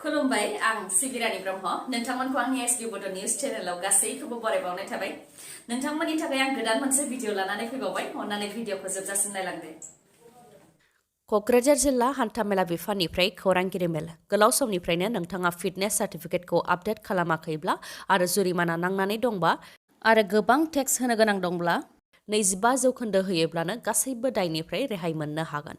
खुलुमबाय आं सिबिरानि ब्रह्म नोंथांमोनखौ आंनि एसबि बड' निउज चेनेलाव गासैखौबो बरायबावनाय थाबाय नोंथांमोननि थाखाय आं गोदान मोनसे भिडिअ लानानै फैबावबाय अन्नानै भिडिअखौ जोबजासिम नायलांदो क'क्राझार जिल्ला हान्थामेला बिफाननिफ्राय खौरांगिरि मेल गोलाव समनिफ्रायनो नोंथाङा फिटनेस सार्टिफिकेटखौ आपडेट खालामाखैब्ला आरो जुरिमाना नांनानै दंबा आरो गोबां टेक्स होनो गोनां दंब्ला 25% होयोब्लानो गासैबो दायनिफ्राय रेहाय मोननो हागोन।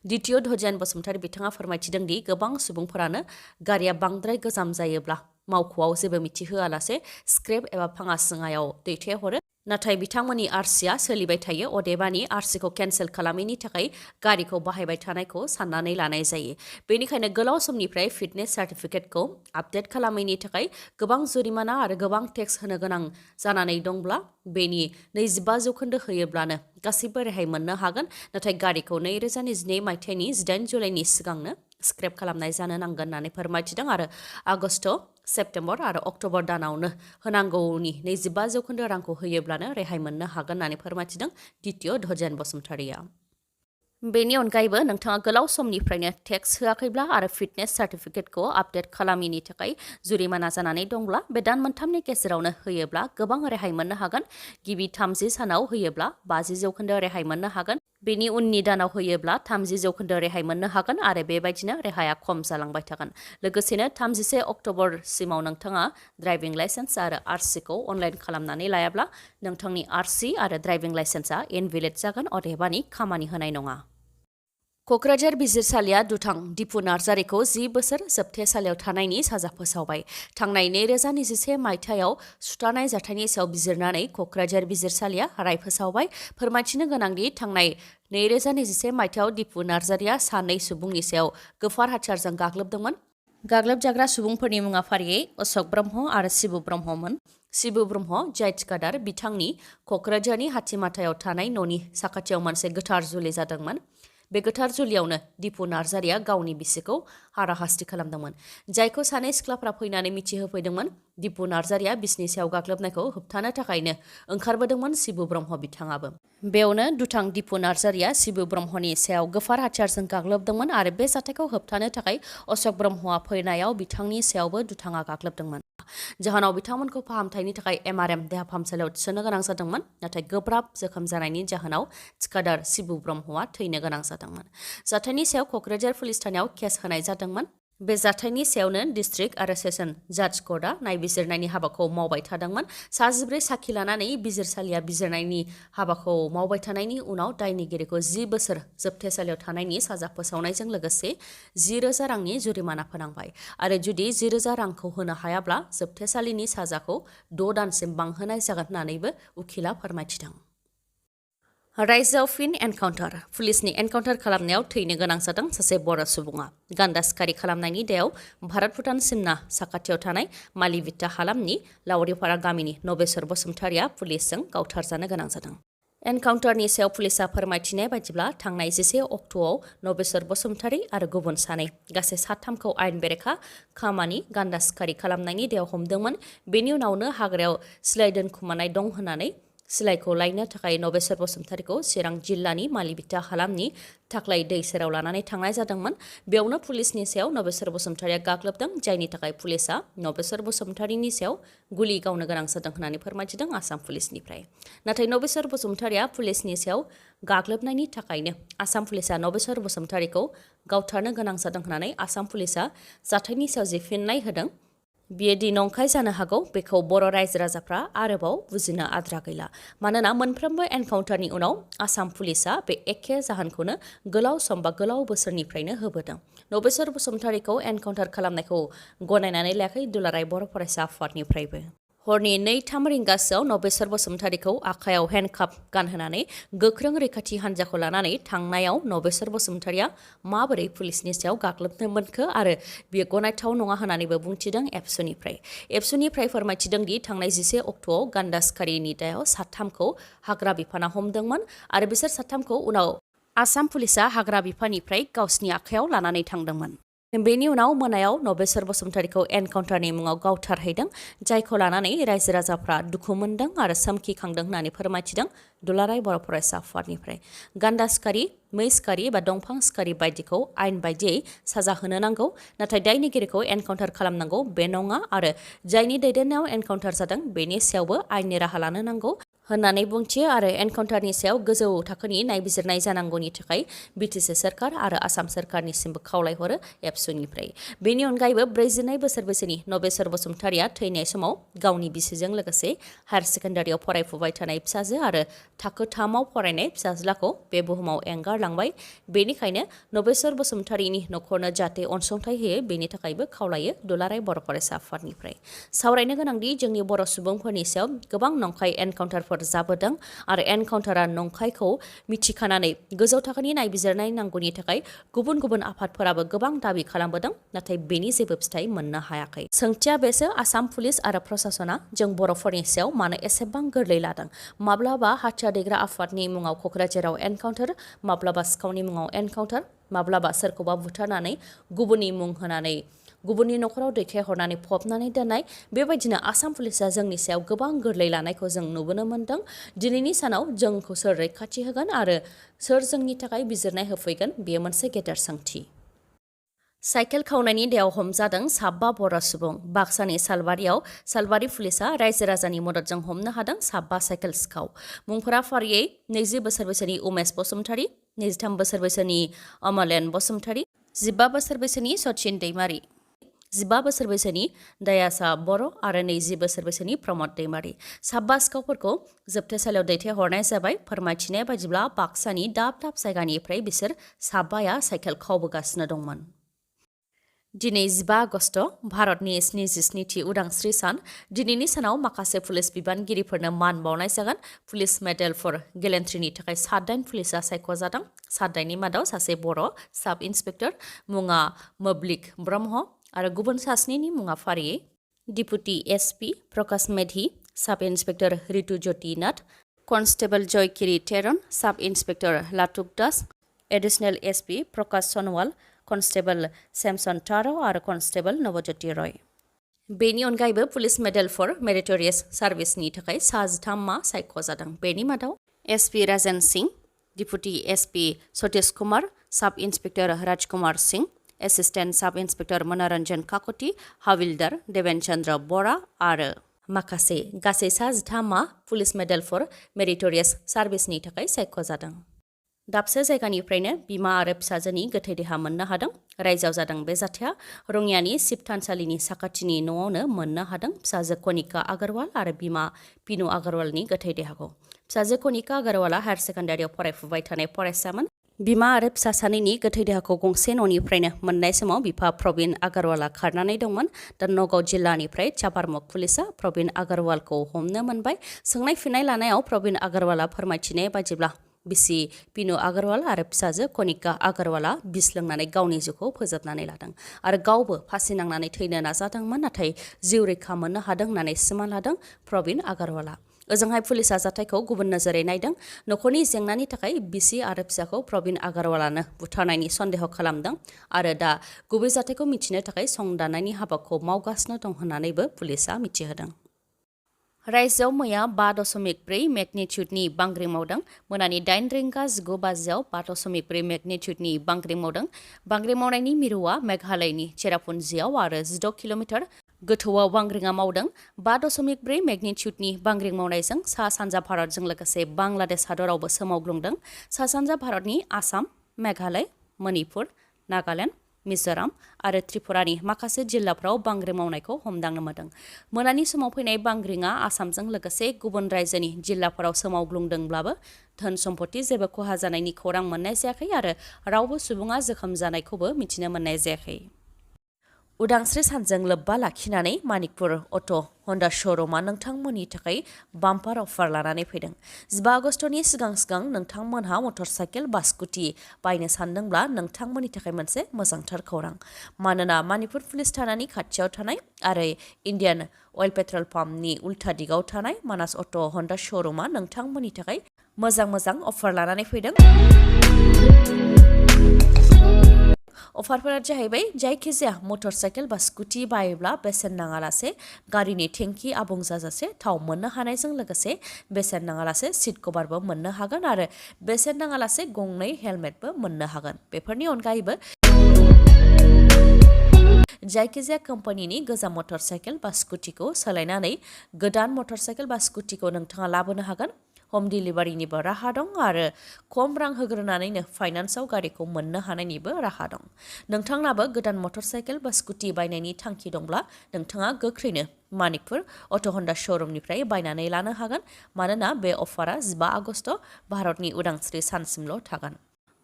द्वितीय धोजियान बसुमतारी बिथाङा फोरमायथिदों दि गोबां सुबुंफोरानो गारिया बांद्राय गोजाम जायोब्ला मावख'आव जेबो मिथिहोआलासे स्क्रेप एबा फाङा सिङायाव दैथायहरो नाथाय बिथांमोननि आरसिआ सोलिबाय थायो अदेबानि आरसिखौ केन्सेल खालामैनि थाखाय गारिखौ बाहायबाय थानायखौ साननानै लानाय जायो। बेनिखायनो गोलाव समनिफ्राय फिटनेस सार्टिफिकेटखौ आपडेट खालामैनि थाखाय गोबां जुरिमाना आरो गोबां टेक्स होनो गोनां जानानै दंब्ला बेनि 25% होयोब्लानो गासैबो रेहाय मोननो हागोन नाथाय गारिखौ 2022 मायथाइनि 8 जुलाइनि सिगांनो स्क्रेप खालामनाय जानो नांगोन होननानै फोरमायथिदों आरो आगस्ट सेप्तेम्बर आरो अक्ट'बर दानावनो होनांगौनि 25% रांखौ होयोब्लानो रेहाय मोननो हागोन होननानै फोरमायथिदों द्वितीय धोजियान बसुमतारीया। बेनि अनगायैबो नोंथाङा गोलाव समनिफ्रायनो टेक्स होआखैब्ला आरो फिटनेस सार्टिफिकेटखौ आपडेट खालामैनि थाखाय जुरिमाना जानानै दंब्ला बे दान मोनथामनि गेजेरावनो होयोब्ला गोबां रेहाय मोननो हागोन। गिबि 30 सानाव होयोब्ला 50% रेहाय मोननो हागोन। बेनि उननि दानाव होयोब्ला 30% रेहाय मोननो हागोन आरो बेबायदिनो रेहाया खम जालांबाय थागोन। लोगोसेनो 31 अक्ट'बरसिमाव नोंथाङा ड्राइभिं लाइसेन्स आरो आरसिखौ अनलाइन खालामनानै लायाब्ला नोंथांनि आरसि आरो ड्राइभिं लाइसेन्सआ इनभेलिड जागोन अदेबानि खामानि होनाय नङा। क'क्राझार बिजिरसालिया दुथां दिपु नार्जारिखौ 10 बोसोर जोबथेसालियाव थानायनि साजा फोसावबाय। थांनाय 2021 मायथाइयाव सुथानाय जाथायनि सायाव बिजिरनानै क'क्राझार बिजिरसालिया राय फोसावबाय। फोरमायथिनो गोनांदि थांनाय 2021 मायथाइयाव दिपु नार्जारिया सानै सुबुंनि सायाव गोफार हाथियारजों गाग्लोबदोंमोन। गाग्लोबजाग्रा सुबुंफोरनि मुङा फारियै अशक ब्रह्म आरो शिबु ब्रह्ममोन। शिबु ब्रह्म जाय थिकादार बिथांनि क'क्राझारनि हाथिमाटायाव थानाय न'नि साखाथियाव मोनसे गोथार जुलि जादोंमोन। बे गोथार जुलियावनो दिपु नार्जारिया गावनि बिसिखौ हाराहास्ति खालामदोंमोन जायखौ सानै सिख्लाफ्रा फैनानै मिथिहोफैदोंमोन। दिपु नार्जारिया बिसिनि सायाव गाग्लोबनायखौ होबथानो थाखायनो ओंखारबोदोंमोन शिबु ब्रह्म बिथाङाबो। बेयावनो दुथां दिपु नार्जारिया शिबु ब्रह्मनि सायाव गोफार हाथियारजों गाग्लोबदोंमोन आरो बे जाथायखौ होबथानो थाखाय अशक ब्रह्मआ फैनायाव बिथांनि सायावबो दुथाङा गाग्लोबदोंमोन। जाहोनाव बिथांमोनखौ फाहामथायनि थाखाय MRM देहा फाहामसालियाव थिसननो गोनां जादोंमोन नाथाय गोब्राब जोखोम जानायनि जाहोनाव थिकादार शिबु ब्रह्मआ थैनो गोनां जादोंमोन। जाथायनि सायाव क'क्राझार पुलिस थानायाव केस होनाय जादोंमोन। बे जाथायनि सायावनो डिस्ट्रिक्ट आरो सेसन जाज कर्टआ नायबिजिरनायनि हाबाखौ मावबाय थादोंमोन। 14 साखि लानानै बिजिरसालिया बिजिरनायनि हाबाखौ मावबाय थानायनि उनाव दायनिगिरिखौ 10 बोसोर जोबथेसालियाव थानायनि साजा फोसावनायजों लोगोसे 10,000 रांनि जुरिमाना फोनांबाय आरो जुदि 10,000 रांखौ होनो हायाब्ला जोबथेसालिनि साजाखौ 6 दानसिम बांहोनाय जागोन होननानैबो उखिला फोरमायथिदों। रायजोआव फिन एनकाउन्टार पुलिसनि एनकाउन्टार खालामनायाव थैनो गोनां जादों सासे बर' सुबुङा। गान्दा सिखारि खालामनायनि दायाव भारत भुटान सिमना साखाथियाव थानाय मालिभिटा हालामनि लावरिपारा गामिनि नबेसर बसुमतारीया पुलिसजों गावथारजानो गोनां जादों। एनकाउन्टारनि सायाव पुलिसा फोरमायथिनाय बायदिब्ला थांनाय 11 अक्ट'आव नबेसर बसुमतारी आरो गुबुन सानै गासै 3खौ आयेन बेरेखा खामानि गान्दा सिखारि खालामनायनि दायाव हमदोंमोन। बेनि उनावनो हाग्रायाव सिलाइ दोनखुमानाय दं होननानै सिलाइखौ लायनो थाखाय नबेसर बसुमतारीखौ चिरां जिल्लानि मालिभिटा हालामनि थाख्लाय दै सेराव लानानै थांनाय जादोंमोन। बेयावनो पुलिसनि सायाव नबेसर बसुमतारीया गाग्लोबदों जायनि थाखाय पुलिसा नबेसर बसुमतारीनि सायाव गुलि गावनो गोनां जादों होननानै फोरमायथिदों आसाम पुलिसनिफ्राय। नाथाय नबेसर बसुमतारीया पुलिसनि सायाव गाग्लोबनायनि थाखायनो आसाम पुलिसा नबेसर बसुमतारीखौ गावथारनो गोनां जादों होननानै आसाम पुलिसा जाथायनि सायाव जि फिननाय होदों बियो दि नंखाय जानो हागौ बेखौ बर' रायजो राजाफ्रा आरोबाव बुजिनो आद्रा गैला। मानोना मोनफ्रोमबो एनकाउन्टारनि उनाव आसाम पुलिसा बे एखे जाहोनखौनो गोलाव सम बा गोलाव बोसोरनिफ्रायनो होबोदों। नबेसर बसुमतारीखौ एनकाउन्टार खालामनायखौ गनायनानै लायाखै दुलाराय बर' फरायसा आफादनिफ्रायबो। हरनि 2-3 रिंगासोआव नबेसर बसुमतारीखौ आखायाव हेन्डकाफ गानहोनानै गोख्रों रैखाथि हान्जाखौ लानानै थांनायाव नबेसर बसुमतारीया माबोरै पुलिसनि सायाव गाग्लोबनो मोनखो आरो बियो गनायथाव नङा होननानैबो बुंथिदों एबसुनिफ्राय फोरमायथिदों दि थांनाय 11 अक्ट'आव गान्दा सिखारिनि दायाव 3खौ हाग्रा बिफाना हमदोंमोन आरो बिसोर 3खौ उनाव आसाम पुलिसा हाग्रा बिफाननिफ्राय गावसिनि आखायाव लानानै थांदोंमोन। बेनि उनाव मोनायाव नबेसर बसुमतारीखौ एनकाउन्टारनि मुङाव गावथारहैदों, जायखौ लानानै रायजो राजाफ्रा दुखु मोनदों आरो सोमखिखांदों होननानै फोरमायथिदों दुलाराय बर' फरायसा आफादनिफ्राय। गान्दा सिखारि, मै सिखारि एबा दंफां सिखारि बायदिखौ आयेन बायदियै साजा होनो नांगौ, नाथाय दायनिगिरिखौ एनकाउन्टार खालामनांगौ बे नङा आरो जायनि दैदेननायाव एनकाउन्टार जादों बेनि सायावबो आयेननि राहा लानो नांगौ होननानै बुंथियो आरो एनकाउन्टारनि सायाव गोजौ थाखोनि नायबिजिरनाय जानांगौनि थाखाय बिटिसि सोरखार आरो आसाम सोरखारनिसिमबो खावलायहरो एबसुनिफ्राय। बेनि अनगायैबो 42 बोसोर बैसोनि नबेसर बसुमतारीया थैनाय समाव गावनि बिसिजों लोगोसे हायार सेकेन्डारियाव फरायफुबाय थानाय फिसाजो आरो थाखो 3आव फरायनाय फिसाज्लाखौ बे बुहुमाव एंगारलांबाय। बेनिखायनो नबेसर बसुमतारीनि नखरनो जाहाथे अनसुंथाइ होयो बेनि थाखायबो खावलायो दुलाराय बर' फरायसा आफादनिफ्राय। सावरायनो गोनांदि जोंनि बर' सुबुंफोरनि सायाव गोबां नंखाय एनकाउन्टारफोर जाबोदों आरो एनकाउन्टारा नंखायखौ मिथिखानानै गोजौ थाखोनि नायबिजिरनाय नांगौनि थाखाय गुबुन गुबुन आफादफोराबो गोबां दाबि खालामबोदों, नाथाय बेनि जेबो फिथाइ मोननो हायाखै। सोंथिया बेसो आसाम पुलिस आरो प्रशासना जों बर'फोरनि सायाव मानो एसेबां गोरलै लादों? माब्लाबा हाथियार दैग्रा आफादनि मुङाव क'क्राझाराव एनकाउन्टार, माब्लाबा सिखावनि मुङाव एनकाउन्टार, माब्लाबा सोरखौबा बुथारनानै गुबुननि मुं होनानै गुबुननि नखराव दैथायहरनानै फबनानै दोननाय। बेबायदिनो आसाम पुलिसा जोंनि सायाव गोबां गोरलै लानायखौ जों नुबोनो मोन्दों। दिनैनि सानाव जोंखौ सोर रैखाथि होगोन आरो सोर जोंनि थाखाय बिजिरनाय होफैगोन, बेयो मोनसे गेदेर सोंथि। साइकेल खावनायनि दायाव हमजादों 12 बर' सुबुं। बाक्सानि सालबारि पुलिसा रायजो राजानि मददजों हमनो हादों 12 साइकेल सिखाव। मुंफोरा फारियै 20 बोसोर बैसोनि उमेश बसुमतारी, 23 बोसोर बैसोनि अमलेन बसुमतारी, 15 बोसोर बैसोनि सचिन दैमारी, 15 बोसोर बैसोनि दयासा बर' आरो 20 बोसोर बैसोनि प्रमद दैमारी। 12 सिखावफोरखौ जोबथेसालियाव दैथायहरनाय जाबाय। फोरमायथिनाय बायदिब्ला बाक्सानि दाब दाब जायगानिफ्राय बिसोर 12 साइकेल खावबोगासिनो दंमोन। दिनै 15 आगस्ट भारतनि 77थि उदांस्रि सान। दिनैनि सानाव माखासे पुलिस बिबानगिरिफोरनो मान बावनाय जागोन। पुलिस मेडेल फर गेलेन्ट्रिनि थाखाय 7 पुलिसा सायख'जादों। 7 मादाव सासे बर' साब इन्सपेक्टर मुङा मोब्लिक ब्रह्म आरो गुबुन सास्निनि मुङा फारियै डिपुटि एसपि प्रकाश मेधि, साब इन्सपेक्टर रितु ज्योति नाथ, कनस्टेबल जयकिरी तेरन, साब इन्सपेक्टर लाटुक दास, एडिशनेल एसपि प्रकाश सनवाल, कनस्टेबल सेमसन टारो आरो कनस्टेबल नवज्योति रय। बेनि अनगायैबो पुलिस मेडेल फर मेरिटरियास सार्भिसनि थाखाय 13 सायख'जादों। बेनि मादाव SP Rajen Singh, deputy SP Satish Kumar, साब इन्सपेक्टर राजकुमार सिंह, एसिस्टेन्ट साब इन्सपेक्टर मनोरन्जन काकति, हाविलदार देवेन चन्द्र बरा आरो माखासे गासै 13 पुलिस मेडेल फर मेरिटरियास सार्भिसनि थाखाय सायख'जादों। दाबसे जायगानिफ्रायनो बिमा आरो फिसाजोनि गोथै देहा मोननो हादों। रायजोआव जादों बे जाथाया रङियानि शिब थानसालिनि साखाथिनि न'आवनो मोननो हादों फिसाजो कनिका आगरवाल आरो बिमा पिनु आगरवालनि गोथै देहाखौ। फिसाजो कनिका आगरवाला हायार सेकेन्डारियाव फरायफुबाय थानाय फरायसामोन। बिमा आरो फिसा सानैनि गोथै देहाखौ गंसे न'निफ्रायनो मोननाय समाव बिफा प्रबिन आगरवाला खारनानै दंमोन। दा नगाव जिल्लानिफ्राय चापारमक पुलिसा प्रबिन आगरवालखौ हमनो मोनबाय। सोंनाय फिननाय लानायाव प्रबिन आगरवाला फोरमायथिनाय बायदिब्ला बिसि पिनु आगरवाल आरो फिसाजो कनिका आगरवाला बिस लोंनानै गावनि जिउखौ फोजोबनानै लादों आरो गावबो फासि नांनानै थैनो नाजादोंमोन, नाथाय जिउ रैखा मोननो हादों होननानै सिमान लादों प्रबिन आगरवाला। ओजोंहाय पुलिसा जाथायखौ गुबुन नोजोरै नायदों। नखरनि जेंनानि थाखाय बिसि आरो फिसाखौ प्रबिन आगरवालानो बुथारनायनि सन्देह खालामदों आरो दा गुबै जाथायखौ मिथिनो थाखाय संदाननायनि हाबाखौ मावगासिनो दं होननानैबो पुलिसा मिथिहोदों। रायजोआव मैया 5.4 मेगनिट्युडनि बांग्रिं मावदों। मोनानि 8:19 5.4 मेगनिट्युडनि बांग्रिं मावदों। बांग्रिं मावनायनि मिरुआ मेघालयनि चेरापुन्जियाव आरो 16 किल'मिटार गोथौआव बांग्रिंआ मावदों। 5.4 मेगनिट्युडनि बांग्रिं मावनायजों सा सानजा भारतजों लोगोसे बांलादेश हादरावबो सोमावग्लुंदों। सा सानजा भारतनि आसाम, मेघालय, मणिपुर, नागालेण्ड, मिज'राम आरो त्रिपुरानि माखासे जिल्लाफ्राव बांग्रिं मावनायखौ हमदांनो मोन्दों। मोनानि समाव फैनाय बांग्रिंआ आसामजों लोगोसे गुबुन रायजोनि जिल्लाफोराव सोमावग्लुंदोंब्लाबो धोन सम्पति जेबो खहा जानायनि खौरां मोननाय जायाखै आरो रावबो सुबुङा जोखोम जानायखौबो मिथिनो मोननाय जायाखै। उदांस्रि सानजों लोब्बा लाखिनानै मानिकपुर अट' हन्डा श'रुमा नोंथांमोननि थाखाय बाम्पार अफार लानानै फैदों। 15 आगस्टनि सिगां नोंथांमोनहा मटर साइकेल बा स्कुटि बायनो सानदोंब्ला नोंथांमोननि थाखाय मोनसे मोजांथार खौरां। मानोना मानिपुर पुलिस थानानि खाथियाव थानाय आरो इन्डियान अइल पेट्रल पाम्पनि उल्था दिगाव थानाय मानास अट' हन्डा श'रुमा नोंथांमोननि थाखाय मोजां अफार लानानै फैदों। अफारफोरा जाहैबाय जायखिजाया मटर साइकेल बा स्कुटि बायोब्ला बेसेन नाङालासे गारिनि टेंकि आबुं जाजासे थाव मोननो हानायजों लोगोसे बेसेन नाङालासे सिट कभारबो मोननो हागोन आरो बेसेन नाङालासे गंनै हेलमेटबो मोननो हागोन। बेफोरनि अनगायैबो जायखिजाया कम्पानिनि गोजाम मटर साइकेल बा स्कुटिखौ सोलायनानै गोदान मटर साइकेल बा स्कुटिखौ नोंथाङा लाबोनो हागोन। हम डिलिभारिनिबो राहा दं आरो खम रां होग्रोनानैनो फाइनान्सआव गारिखौ मोननो हानायनिबो राहा दं। नोंथांनाबो गोदान मटर साइकेल बा स्कुटि बायनायनि थांखि दंब्ला नोंथाङा गोख्रैनो मानिकपुर अट' हन्डा श'रुमनिफ्राय बायनानै लानो हागोन मानोना बे अफारा 15 आगस्ट भारतनि उदांस्रि सानसिमल' थागोन।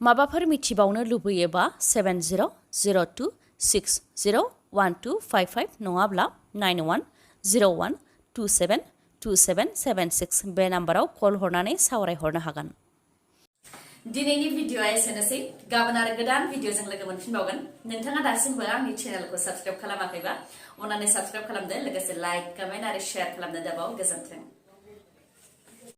माबाफोर मिथिबावनो लुबैयोबा 7006012555 नङाब्ला 9101272776 बे नाम्बाराव कल हरनानै सावरायहरनो हागोन। दिनैनि भिडिअ'आ एसेनोसै। गाबोन आरो गोदान भिडिअ'जों लोगो मोनफिनबावगोन। नोंथाङा दासिमबो आंनि चेनेलखौ साबस्क्राइब खालामाखैबा अन्नानै साबस्क्राइब खालामदो, लोगोसे लाइक, कमेन्ट आरो शेयार खालामनो दाबाव। गोजोन्थों।